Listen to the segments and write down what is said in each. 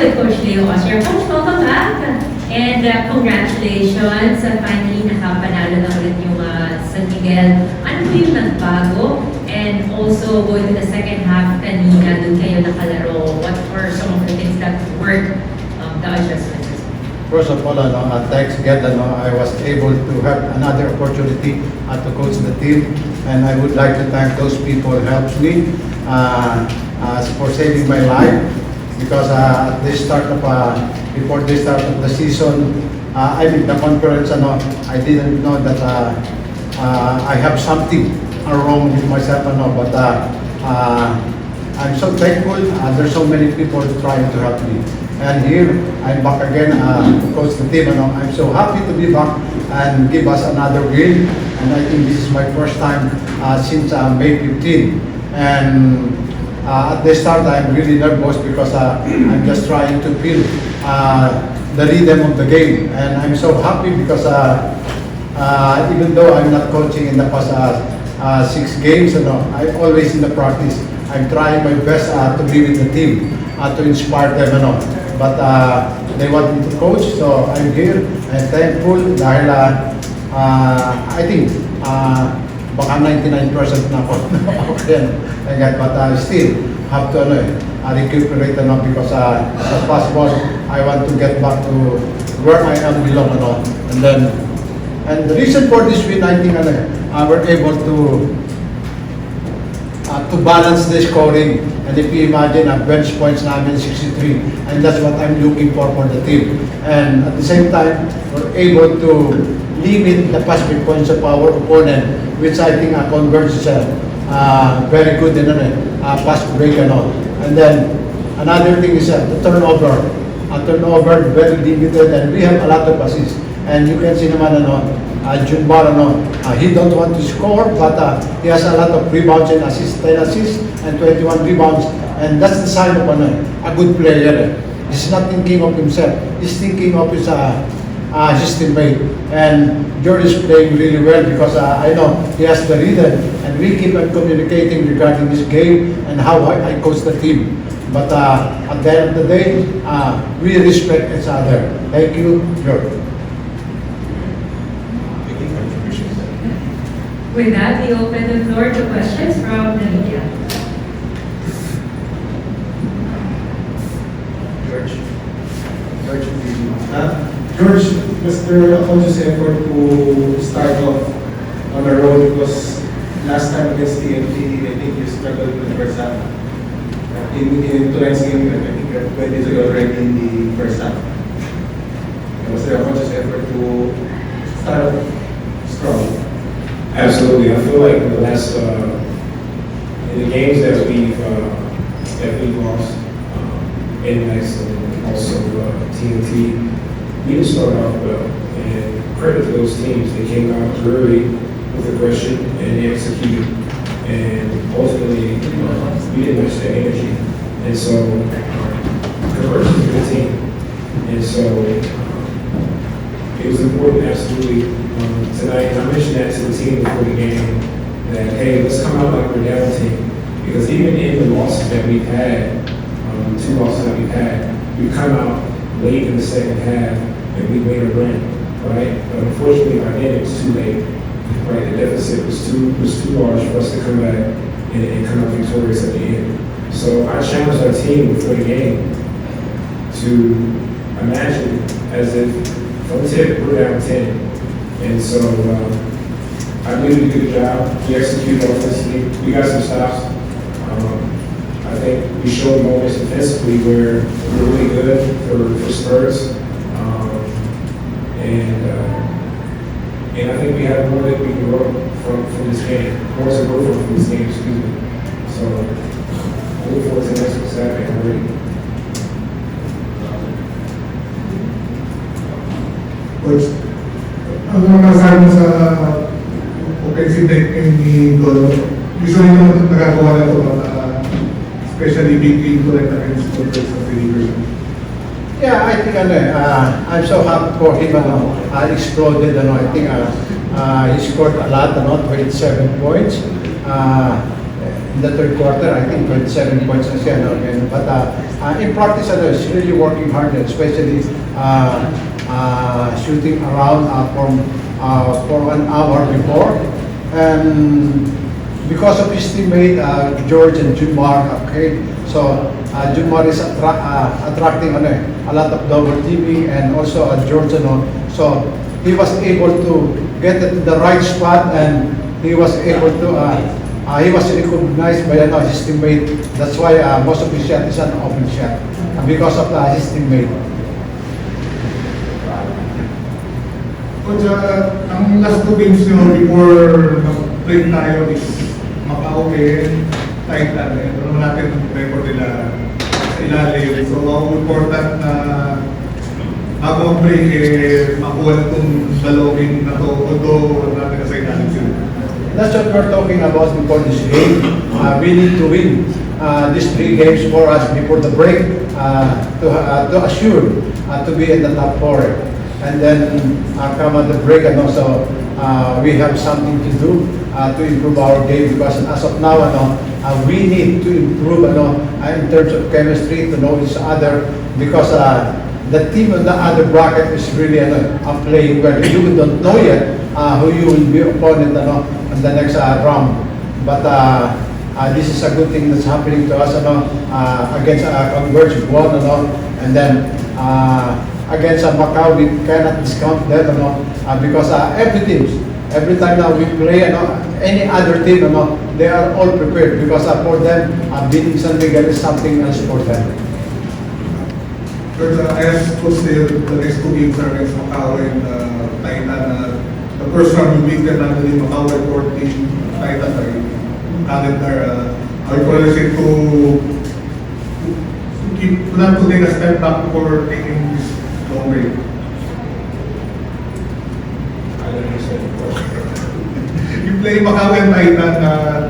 with Coach Leo Osher. Coach, welcome back. And congratulations. Finally, nakapanalo na ulit yung San Miguel. Ano po yung nagbago? And also, going to the second half kanina, doon kayo nakalaro. What were some of the things that worked, the adjustments? First of all, thanks again. I was able to have another opportunity to coach the team, and I would like to thank those people who helped me for saving my life. Because at the start of before the start of the season, I mean the conference, I didn't know that I have something wrong with myself, but I'm so thankful. There's so many people trying to help me. And here, I'm back again to coach the team. I'm so happy to be back and give us another win. And I think this is my first time since May 15. And at the start, I'm really nervous because I'm just trying to feel the rhythm of the game. And I'm so happy because even though I'm not coaching in the past 6 games, I'm always in the practice. I'm trying my best to be with the team, to inspire them, but they want me to coach, so I'm here. I'm thankful dahil I think baka 99% na ako okay, but still have to recuperate because as possible I want to get back to where I am belong, and the reason for this win, I think we're able to balance the scoring. And if you imagine, bench points namin 63, and that's what I'm looking for the team. And at the same time, we're able to limit the pass break points of our opponent, which I think converts very good in pass break and all. And then another thing is the turnover. Turnover very limited, and we have a lot of assists. And you can see naman Junbar, he don't want to score, but he has a lot of rebounds and assists, 10 assists and 21 rebounds, and that's the sign of a good player. He's not thinking of himself, he's thinking of his teammate. And George is playing really well because I know he has the rhythm, and we keep on communicating regarding this game and how I coach the team. But at the end of the day, we respect each other. Thank you, George. With that, we open the floor to questions from the media. George, Mr. Alfonso's effort to start off on a roll because last time against TNT, I think you struggled with the first half. In tonight's game, I think you went into it already in the first half. Mr. Alfonso's effort to start off strong. Absolutely. I feel like in the last in the games that we've lost, NX and also TNT, we didn't start off well. And credit to those teams, they came out early with aggression and they executed. And ultimately, we didn't match that energy. And so, conversion is a good team. And so, it was important, absolutely, tonight. And I mentioned that to the team before the game, that, hey, let's come out like we're down team. Because even in the losses that we've had, 2 losses that we've had, we've come out late in the second half and we made a run, right? But unfortunately, by then it was too late, right? The deficit was too large for us to come back and come out victorious at the end. So I challenged our team before the game to imagine as if from 10, we're down 10. And so I believe we did a good job. We executed offensively. We got some stops. I think we showed moments defensively where we were really good for Spurs. And I think we have more that we can grow from this game. More to grow from this game, excuse me. So I look forward to next week Saturday. I'm ready. Coach, ang mga masasabi mo sa offensive technique ni Dolo, usually naman ito nagagawa na ito, especially big game to like against the Rivers. Yeah, I think I'm so happy for him. Exploded. I think he scored a lot, 27 points. in the third quarter. I think 27 points na siya. No? But in practice, he's really working hard, especially shooting around for an hour before. And because of his teammate, George and Junmar, okay, so Junmar is attracting a lot of double teaming, and also George, so he was able to get to the right spot, and he was able to, he was recognized by his teammate. That's why most of his shot is an open shot, because of his teammate. Coach, ang last two games nyo before break tayo is Macau and Titan. Ito naman natin ang record nila sa ilalim. So, ang important na bago mag-break, makuha itong dalawang game na to, although natin na sa ilalim sila. That's what we're talking about before this game. We need to win these 3 games for us before the break to assure to be in the top 4. And then come at the break, and also we have something to do to improve our game, because as of now, we need to improve in terms of chemistry, to know each other, because the team on the other bracket is really playing well. You don't know yet who you will be opponent in the next round. But this is a good thing that's happening to us against Converge won, and then against Macau, we cannot discount them, because every time now we play, any other team, they are all prepared, because for them, beating San Miguel is something else for them. Coach, I asked Coach Dale, the next two games are against Macau and Titan. The first round you beat them natin yung Macau and 14, Titan ay calendar. How you call it to keep, not to take a step back for taking this long break? I don't understand the question. You play Macau and Titan,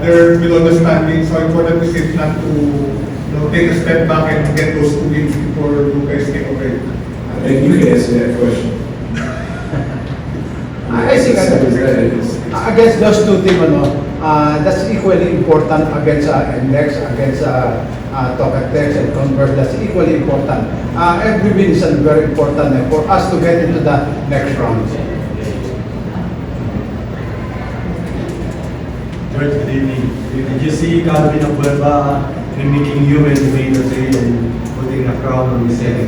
they're below the standing, so important is it not to take a step back and get those two games before you guys take a break. I think you can answer that question. I think against those two teams, that's equally important against Index, against Tocatex and Converse. That's equally important. Every win is very important for us to get into the next round. George, good evening. Did you see Calvin Abueva mimicking you when you made the trade and putting a crown on his head?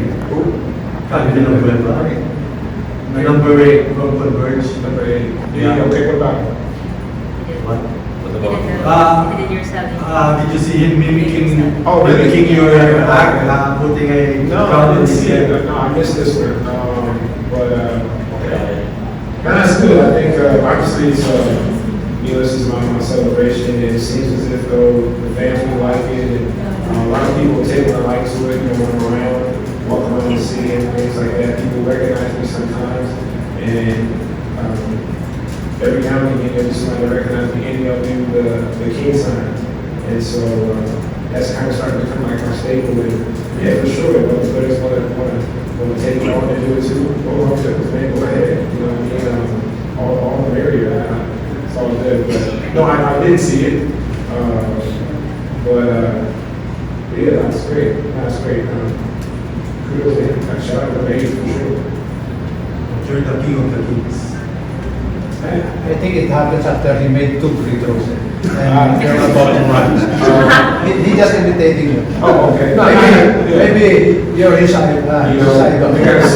Calvin Abueva. Number 8 from Converge. Number 8. Yeah. Okay, what about? What? What did yourself? Did you see him mimicking, Oh, really? mimicking your act, putting a No, crown I on didn't his see it. head? No, I missed this one. But okay. That's good. I think obviously it's this is my celebration. It seems as if though the fans will like it, and a lot of people take a like to it. Run around, walk around the city and things like that. People recognize me sometimes, and every now and again, there's somebody that recognizes me, and they'll do the king sign. And so that's kind of starting to become like our staple. And yeah, for sure, if the players want to take it on and do it too, go on to it, man, go ahead. You know what I mean? All the merrier. It's all good. But no, I didn't see it. Yeah, that's great. That's great. Kudos to him. That shot was amazing for sure. You're the king of the kings. I think it happens after he made 2 free throws. And they're about to run. He just imitating you. Oh, okay. No, Maybe you're his side. You His side know, of we gotta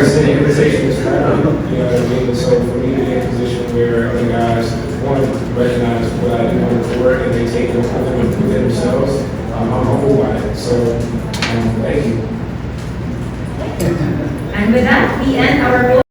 send invitations for that. You know what I mean? So for me to be in a position where other guys want to recognize what I do on the court and they take it over and prove it themselves, I'm humbled by it. So thank you. And with that, we end our